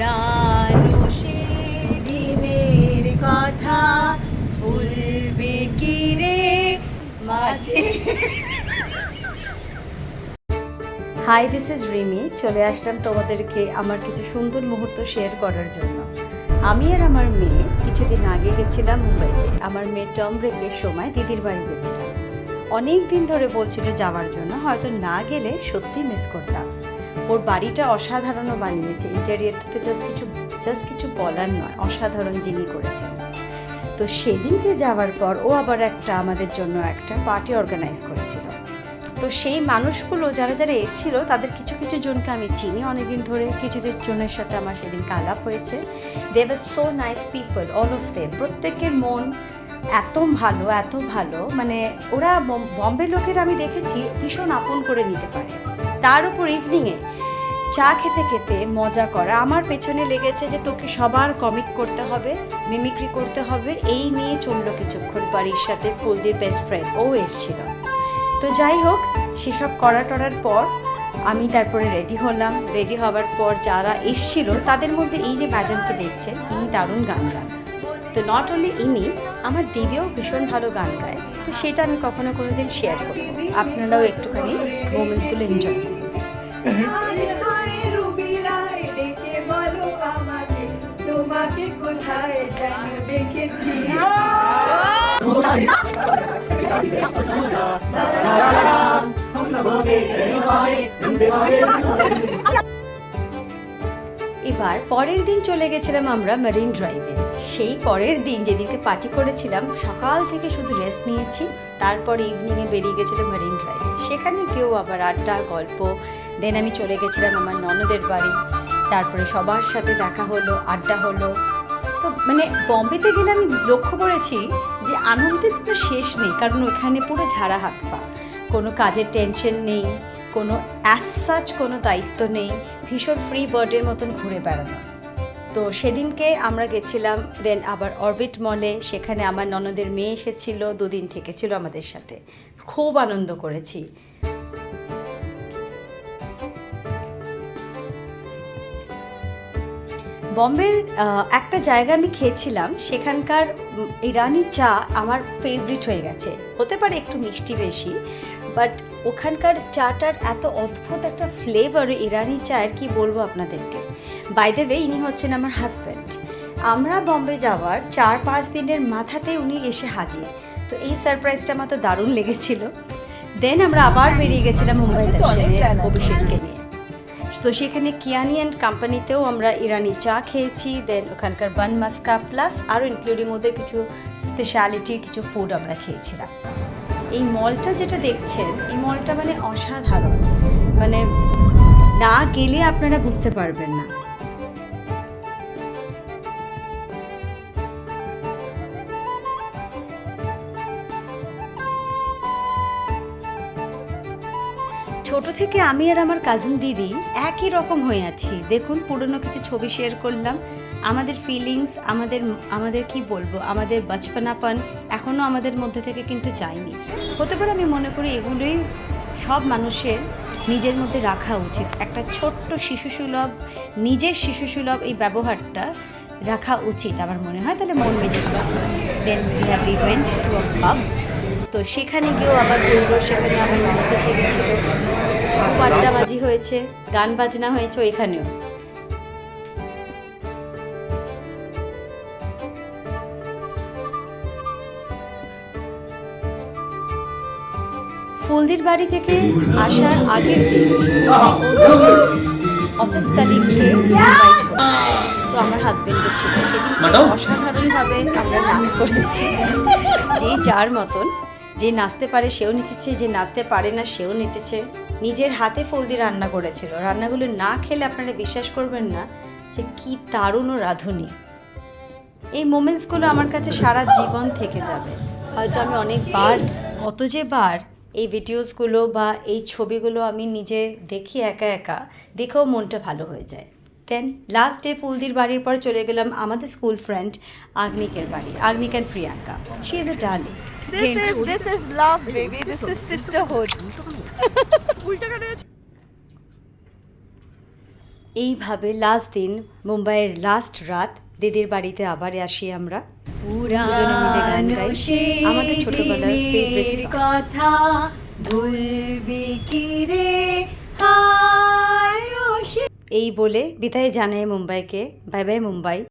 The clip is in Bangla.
রানো সেদিনের কথা ভুলবে কি রে মাঝে। Hi, this is Rimi. চলে আসলাম তোমাদেরকে আমার কিছু সুন্দর মুহূর্ত শেয়ার করার জন্য। আমি আর আমার মেয়ে কিছুদিন আগে গেছিলাম মুম্বাইতে। আমার মেয়ের টার্ম ব্রেকের সময় দিদির বাড়ি গেছিলাম। অনেক দিন ধরে বলছিল যাওয়ার জন্য, হয়তো না গেলে সত্যি মিস করতাম। ওর বাড়িটা অসাধারণও বানিয়েছে, ইন্টেরিয়রটা তো জাস্ট কিছু বলার নয়, অসাধারণ যিনি করেছেন। তো সেদিনকে যাওয়ার পর ও আবার আমাদের জন্য একটা পার্টি অর্গানাইজ করেছিল। তো সেই মানুষগুলো যারা যারা এসেছিল তাদের কিছু কিছু জনকে আমি চিনি অনেকদিন ধরে, কিছুদের জনের সাথে আমার সেদিন আলাপ হয়েছে। They were so nice people, all of them. প্রত্যেকের মন এত ভালো, মানে ওরা বম্বে লোকের আমি দেখেছি ভীষণ আপন করে নিতে পারে। তার উপর ইভিনিংয়ে চা খেতে খেতে মজা করা। আমার পেছনে লেগেছে যে তোকে সবার কমিক করতে হবে, মিমিক্রি করতে হবে, এই নিয়ে চললো কিছুক্ষণ। বাড়ির সাথে ফুলদির বেস্ট ফ্রেন্ড ও এসেছিল। তো যাই হোক, সেসব টরার পর আমি তারপরে রেডি হলাম। রেডি হওয়ার পর যারা এসেছিল তাদের মধ্যে এই যে ম্যাডামকে দেখছেন, ইনি দারুণ গান গান। তো নট অনলি ইনি, আমার দিদিও ভীষণ ভালো গান গায়। তো সেটা আমি কোনোদিন শেয়ার করবো, আপনারাও একটুখানি মোমেন্টসগুলো এনজয় করুন। তোমাকে কোথায় যেন দেখেছি। এবার পরের দিন চলে গেছিলাম আমরা মেরিন ড্রাইভে। সেই পরের দিন যেদিনকে পার্টি করেছিলাম, সকাল থেকে শুধু রেস্ট নিয়েছি, তারপর ইভিনিংয়ে বেরিয়ে গেছিলাম মেরিন ড্রাইভে। সেখানে কেউ আবার আড্ডা গল্প। দেন আমি চলে গেছিলাম আমার ননদের বাড়ি। তারপরে সবার সাথে দেখা হলো, আড্ডা হলো। তো মানে বম্বেতে গেলে আমি লক্ষ্য করেছি যে আনন্দের তো শেষ নেই, কারণ ওখানে পুরো ঝাড়া হাত পা, কোনো কাজের টেনশন নেই, কোনো অ্যাজ সাচ কোনো দায়িত্ব নেই, ভীষণ ফ্রি বার্ডের মতন ঘুরে বেড়ানো। তো সেদিনকে আমরা গেছিলাম দেন আবার অরবিট মলে। সেখানে আমার ননদের মেয়ে এসেছিল, 2 দিন থেকেছিল আমাদের সাথে। খুব আনন্দ করেছি। বম্বের একটা জায়গা আমি খেয়েছিলাম, সেখানকার ইরানি চা আমার ফেভারিট হয়ে গেছে। হতে পারে একটু মিষ্টি বেশি, বাট ওখানকার চাটার এত অদ্ভুত একটা ফ্লেভার ইরানি চায়ের, কি বলবো আপনাদেরকে। বাই দ্য ওয়ে, ইনি হচ্ছেন আমার হাজব্যান্ড। আমরা বম্বে যাওয়ার 4-5 দিনের মাথাতে উনি এসে হাজির। তো এই সারপ্রাইজটা আমার তো দারুণ লেগেছিল। দেন আমরা আবার বেরিয়ে গেছিলাম মুম্বাই দর্শনে অভিষেককে নিয়ে। তো সেখানে কিয়ানি অ্যান্ড কোম্পানিতেও আমরা ইরানি চা খেয়েছি। দেন ওখানকার বান মাস্কা প্লাস আরও ইনক্লুডিং ওদের কিছু স্পেশালিটি কিছু ফুড আমরা খেয়েছিলাম। এই মলটা যেটা দেখছেন, এই মলটা মানে অসাধারণ, মানে না গেলে আপনারা বুঝতে পারবেন না। ছোট থেকে আমি আর আমার কাজিন দিদি একই রকম হয়ে আছি। দেখুন, পুরনো কিছু ছবি শেয়ার করলাম। আমাদের ফিলিংস, আমাদের কি বলবো, আমাদের বাচপনাপন এখনও আমাদের মধ্যে থেকে কিন্তু যায়নি। হতে পারে আমি মনে করি এগুলোই সব মানুষের নিজের মধ্যে রাখা উচিত। একটা ছোট্ট শিশুসুলভ, নিজের শিশুসুলভ এই ব্যবহারটা রাখা উচিত আমার মনে হয়, তাহলে মন মেজাজ ভালো। Then we went to a pub. তো সেখানে গিয়েও আবার বলবো, সেখানে আমার ননদ এসে গেছিল, খুব আড্ডাবাজি হয়েছে, গান বাজনা হয়েছে এখানেও। ফুলদির বাড়ি থেকে আসার আগের দিন অফিস কালিগকে ইনভাইট করেছে। তো আমার হাজবেন্ডও ছিল সেদিন। অসাধারণভাবে আমরা নাচ করেছি। যে যার মতন, যে নাচতে পারে সেও নেচেছে, যে নাচতে পারে না সেও নেচেছে। নিজের হাতে ফুলদি রান্না করেছিল। রান্নাগুলো না খেলে আপনারা বিশ্বাস করবেন না যে কি দারুণ ও রাঁধুনি। এই মোমেন্টসগুলো আমার কাছে সারা জীবন থেকে যাবে। হয়তো আমি অনেকবার, কত যে বার এই ভিডিওসগুলো বা এই ছবিগুলো আমি নিজে দেখি, একা একা দেখেও মনটা ভালো হয়ে যায়। দেন লাস্ট ডে ফুলদির বাড়ির পর চলে গেলাম আমাদের স্কুল ফ্রেন্ড আগনিকের বাড়ি, Agnik and Priyanka. She is a darling. This is love, baby. This is sisterhood. এইভাবে লাস্ট দিন, মুম্বাইয়ের লাস্ট রাত, দিদির বাড়িতে আবার আসি আমরা। দুজনে মিলে গান গাই আমাদের ছোটবেলার ফেভারিট কথা। ভুলবি কি রে এই বলে বিদায় জানাই মুম্বাইকে। Bye bye Mumbai.